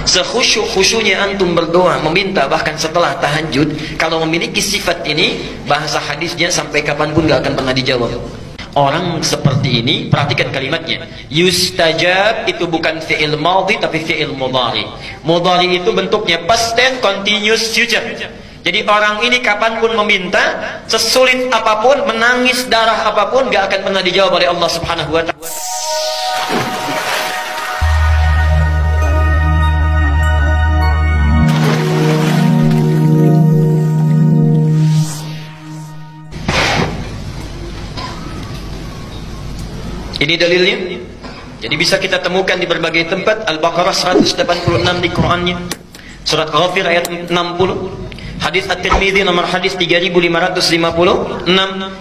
sekhusyuk-khusyuknya antum berdoa, meminta bahkan setelah tahajud, kalau memiliki sifat ini, bahasa hadisnya sampai kapanpun gak akan pernah dijawab. Orang seperti ini, perhatikan kalimatnya. Yustajab itu bukan fi'il madhi tapi fi'il mudhari. Mudhari itu bentuknya past tense continuous future. Jadi orang ini kapanpun meminta, sesulit apapun, menangis darah apapun, gak akan pernah dijawab oleh Allah Subhanahu wa ta'ala. Ini dalilnya. Jadi bisa kita temukan di berbagai tempat. Al-Baqarah 186 di Qur'annya, surat Ghafir ayat 60, hadis At-Tirmidzi nomor hadis 3556.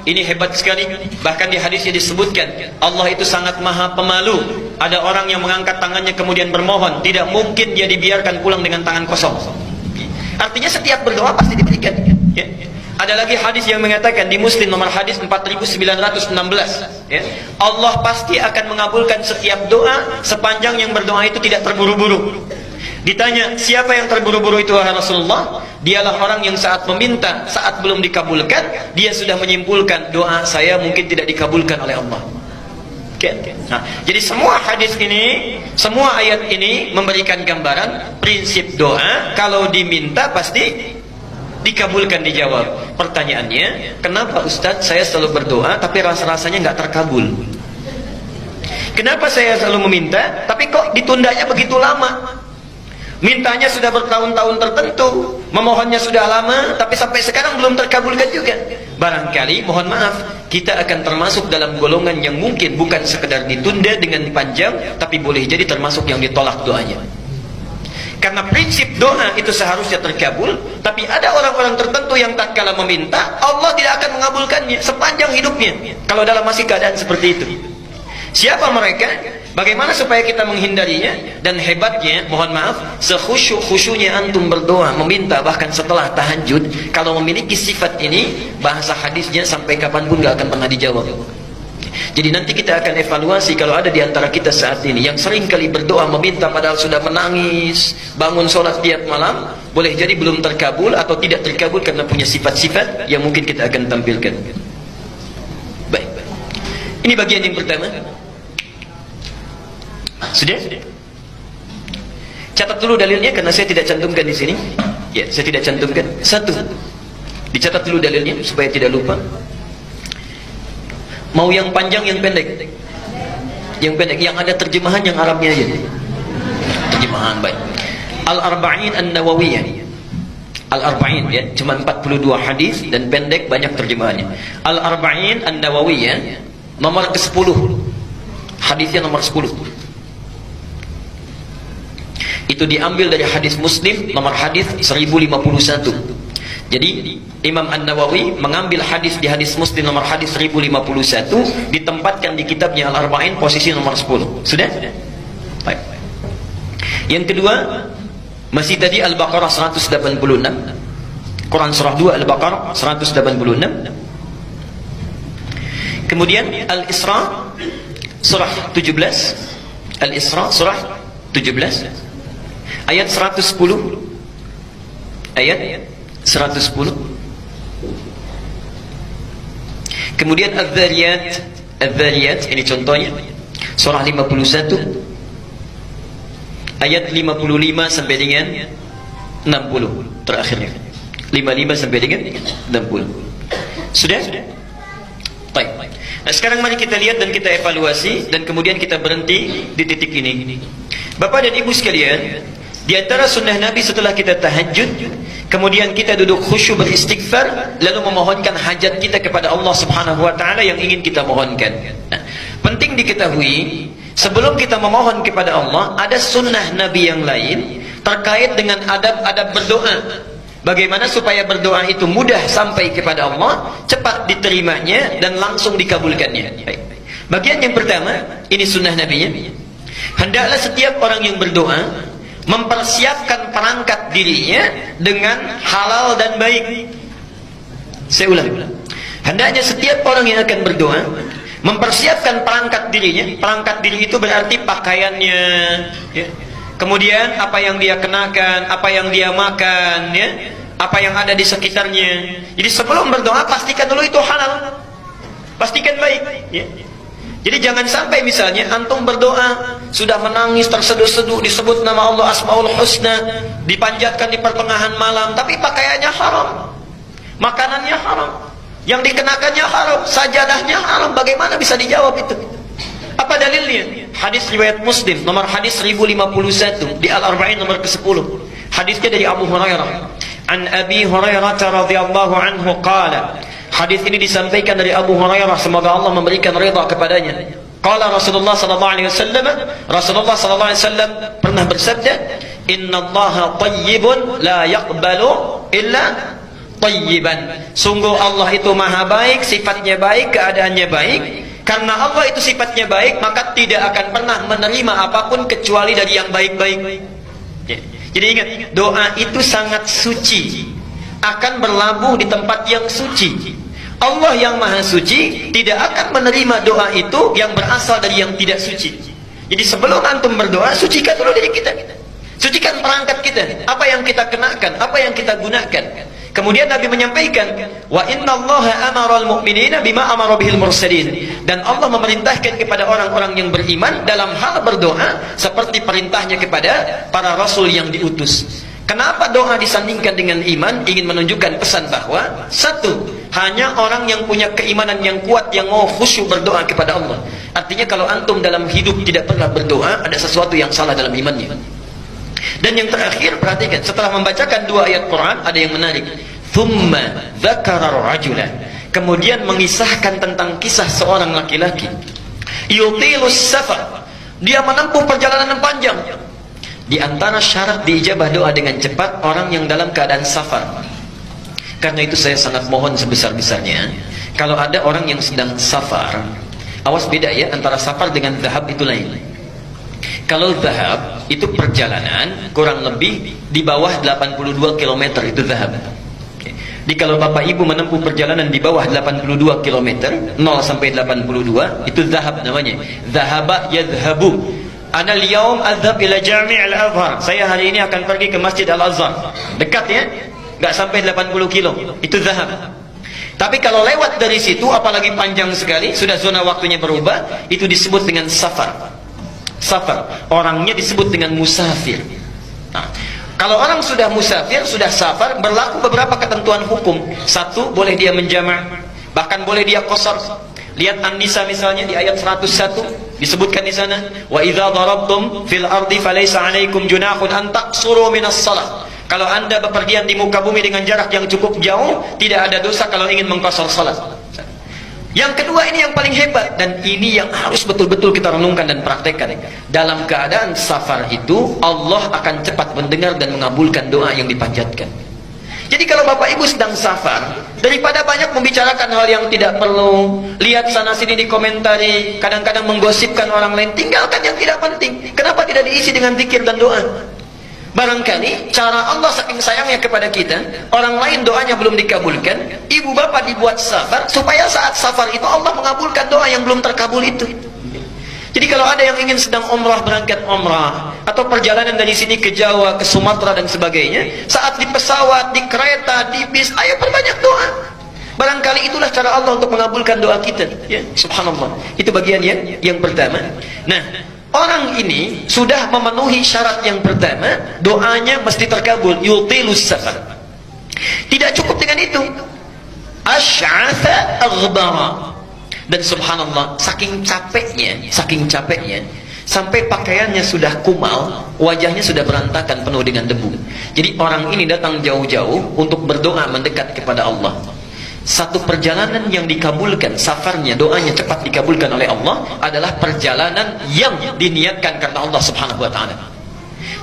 Ini hebat sekali. Bahkan di hadisnya disebutkan Allah itu sangat maha pemalu. Ada orang yang mengangkat tangannya kemudian bermohon, tidak mungkin dia dibiarkan pulang dengan tangan kosong. Artinya setiap berdoa pasti diberikan, ya. Ada lagi hadis yang mengatakan di Muslim nomor hadis 4916, ya, Allah pasti akan mengabulkan setiap doa sepanjang yang berdoa itu tidak terburu-buru. Ditanya, siapa yang terburu-buru itu wahai Rasulullah? Dialah orang yang saat meminta, saat belum dikabulkan, dia sudah menyimpulkan doa saya mungkin tidak dikabulkan oleh Allah. Nah, jadi semua hadis ini, semua ayat ini memberikan gambaran prinsip doa kalau diminta pasti dikabulkan, dijawab. Pertanyaannya, kenapa Ustadz saya selalu berdoa tapi rasa-rasanya nggak terkabul? Kenapa saya selalu meminta tapi kok ditundanya begitu lama? Mintanya sudah bertahun-tahun tertentu, memohonnya sudah lama, tapi sampai sekarang belum terkabulkan juga. Barangkali, mohon maaf, kita akan termasuk dalam golongan yang mungkin bukan sekedar ditunda dengan panjang, tapi boleh jadi termasuk yang ditolak doanya. Karena prinsip doa itu seharusnya terkabul, tapi ada orang-orang tertentu yang tatkala meminta, Allah tidak akan mengabulkannya sepanjang hidupnya kalau dalam masih keadaan seperti itu. Siapa mereka? Bagaimana supaya kita menghindarinya? Dan hebatnya, mohon maaf, sekhusyuk-khusyuknya antum berdoa, meminta bahkan setelah tahajud, kalau memiliki sifat ini, bahasa hadisnya sampai kapanpun gak akan pernah dijawab. Jadi nanti kita akan evaluasi kalau ada di antara kita saat ini yang sering kali berdoa meminta padahal sudah menangis, bangun sholat tiap malam, boleh jadi belum terkabul atau tidak terkabul karena punya sifat-sifat yang mungkin kita akan tampilkan. Baik, ini bagian yang pertama. Sudah? Catat dulu dalilnya karena saya tidak cantumkan di sini. Ya, saya tidak cantumkan. Satu, dicatat dulu dalilnya supaya tidak lupa. Mau yang panjang, yang pendek? Yang pendek, yang ada terjemahan yang Arabnya aja. Terjemahan, baik. Al-Arba'in An-Nawawiyah. Al-Arba'in, ya, cuma 42 hadis dan pendek, banyak terjemahannya. Al-Arba'in An-Nawawiyah nomor ke-10. Hadisnya nomor 10. Itu diambil dari hadis Muslim nomor hadis 1051. Jadi Imam An-Nawawi mengambil hadis di hadis Muslim nomor hadis 1051, ditempatkan di kitabnya Al-Arba'in posisi nomor 10. Sudah? Baik. Yang kedua, masih tadi Al-Baqarah 186. Quran surah 2 Al-Baqarah 186. Kemudian Al-Isra surah 17. Al-Isra surah 17 ayat 110. Ayat 110. Kemudian Adz-Dzariyat, ini contohnya surah 51 ayat 55 sampai dengan 60 terakhirnya. 55 sampai dengan 60. Sudah? Baik. Nah, sekarang mari kita lihat dan kita evaluasi dan kemudian kita berhenti di titik ini. Bapak dan Ibu sekalian, di antara sunnah Nabi setelah kita tahajud, kemudian kita duduk khusyuk beristighfar, lalu memohonkan hajat kita kepada Allah Subhanahu wa ta'ala yang ingin kita mohonkan. Nah, penting diketahui, sebelum kita memohon kepada Allah, ada sunnah Nabi yang lain terkait dengan adab-adab berdoa. Bagaimana supaya berdoa itu mudah sampai kepada Allah, cepat diterimanya dan langsung dikabulkannya. Baik. Bagian yang pertama, ini sunnah Nabi-nya. Hendaklah setiap orang yang berdoa mempersiapkan perangkat dirinya dengan halal dan baik. Saya ulang. Hendaknya setiap orang yang akan berdoa mempersiapkan perangkat dirinya. Perangkat diri itu berarti pakaiannya, ya, kemudian apa yang dia kenakan, apa yang dia makan, ya, apa yang ada di sekitarnya. Jadi sebelum berdoa pastikan dulu itu halal, pastikan baik, ya. Jadi jangan sampai misalnya antum berdoa sudah menangis terseduh-seduh, disebut nama Allah Asmaul Husna, dipanjatkan di pertengahan malam, tapi pakaiannya haram, makanannya haram, yang dikenakannya haram, sajadahnya haram. Bagaimana bisa dijawab itu? Apa dalilnya? Hadis riwayat Muslim nomor hadis 1051 di Al-Arba'in nomor ke-10. Hadisnya dari Abu Hurairah. An Abi Hurairah radhiyallahu anhu qala. Hadis ini disampaikan dari Abu Hurairah, semoga Allah memberikan ridha kepadanya. Qala Rasulullah sallallahu alaihi wasallam, Rasulullah sallallahu alaihi wasallam pernah bersabda, "Innallaha thayyibun la yaqbalu illa thayyiban." Sungguh Allah itu maha baik, sifatnya baik, keadaannya baik. Karena Allah itu sifatnya baik, maka tidak akan pernah menerima apapun kecuali dari yang baik-baik. Jadi ingat, doa itu sangat suci, akan berlabuh di tempat yang suci. Allah yang maha suci tidak akan menerima doa itu yang berasal dari yang tidak suci. Jadi sebelum antum berdoa, sucikan dulu diri kita, sucikan perangkat kita, apa yang kita kenakan, apa yang kita gunakan. Kemudian Nabi menyampaikan, wa innallaha amaral mu'minina bima amara bihil mursalin. Dan Allah memerintahkan kepada orang-orang yang beriman dalam hal berdoa seperti perintahnya kepada para rasul yang diutus. Kenapa doa disandingkan dengan iman? Ingin menunjukkan pesan bahwa satu, hanya orang yang punya keimanan yang kuat yang mau khusyuk berdoa kepada Allah. Artinya kalau antum dalam hidup tidak pernah berdoa, ada sesuatu yang salah dalam imannya. Dan yang terakhir, perhatikan, setelah membacakan dua ayat Quran, ada yang menarik. Thumma dzakara rajula. Kemudian mengisahkan tentang kisah seorang laki-laki. Yutilus safar. Dia menempuh perjalanan yang panjang. Di antara syarat diijabah doa dengan cepat orang yang dalam keadaan safar. Karena itu saya sangat mohon sebesar-besarnya, kalau ada orang yang sedang safar, awas beda ya antara safar dengan dhahab, itu lain. Kalau dhahab itu perjalanan kurang lebih di bawah 82 km, itu dhahab. Jadi kalau bapak ibu menempuh perjalanan di bawah 82 km, 0 sampai 82, itu dhahab namanya. Dhahaba yadhabu. Ana al-yawm adhab ila Jami' al-Azhar. Saya hari ini akan pergi ke Masjid Al-Azhar. Dekat ya, nggak sampai 80 kilo. Itu dhahab. Tapi kalau lewat dari situ, apalagi panjang sekali, sudah zona waktunya berubah, itu disebut dengan safar. Safar, orangnya disebut dengan musafir. Nah, kalau orang sudah musafir, sudah safar, berlaku beberapa ketentuan hukum. Satu, boleh dia menjamak, bahkan boleh dia qasar. Lihat An-Nisa misalnya di ayat 101, disebutkan di sana, wa idza darabtum fil ardi falaysa 'alaikum junahun an taqsuru minas shalah. Kalau Anda bepergian di muka bumi dengan jarak yang cukup jauh, tidak ada dosa kalau ingin mengqasar salat. Yang kedua, ini yang paling hebat, dan ini yang harus betul-betul kita renungkan dan praktekkan. Dalam keadaan safar itu, Allah akan cepat mendengar dan mengabulkan doa yang dipanjatkan. Jadi kalau bapak ibu sedang safar, daripada banyak membicarakan hal yang tidak perlu, lihat sana sini dikomentari, kadang-kadang menggosipkan orang lain, tinggalkan yang tidak penting. Kenapa tidak diisi dengan zikir dan doa? Barangkali cara Allah saking sayangnya kepada kita, orang lain doanya belum dikabulkan, ibu bapak dibuat safar supaya saat safar itu Allah mengabulkan doa yang belum terkabul itu. Jadi kalau ada yang ingin sedang umrah, berangkat umrah, atau perjalanan dari sini ke Jawa, ke Sumatera dan sebagainya, saat di pesawat, di kereta, di bis, ayo perbanyak doa. Barangkali itulah cara Allah untuk mengabulkan doa kita. Ya, subhanallah. Itu bagiannya yang pertama. Nah, orang ini sudah memenuhi syarat yang pertama, doanya mesti terkabul. Yutilus safar. Tidak cukup dengan itu. Asy'atha aghbara. Dan subhanallah, saking capeknya, sampai pakaiannya sudah kumal, wajahnya sudah berantakan penuh dengan debu. Jadi orang ini datang jauh-jauh untuk berdoa mendekat kepada Allah. Satu perjalanan yang dikabulkan, safarnya, doanya cepat dikabulkan oleh Allah, adalah perjalanan yang diniatkan karena Allah subhanahu wa ta'ala.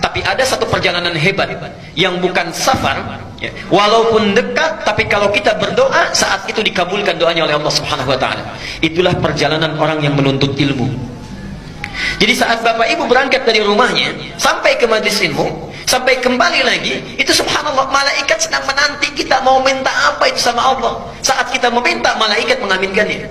Tapi ada satu perjalanan hebat yang bukan safar, ya, walaupun dekat, tapi kalau kita berdoa saat itu dikabulkan doanya oleh Allah subhanahu wa ta'ala. Itulah perjalanan orang yang menuntut ilmu. Jadi saat bapak ibu berangkat dari rumahnya sampai ke majlis ilmu, sampai kembali lagi, itu subhanallah, malaikat sedang menanti kita mau minta apa itu sama Allah. Saat kita meminta, malaikat mengaminkannya.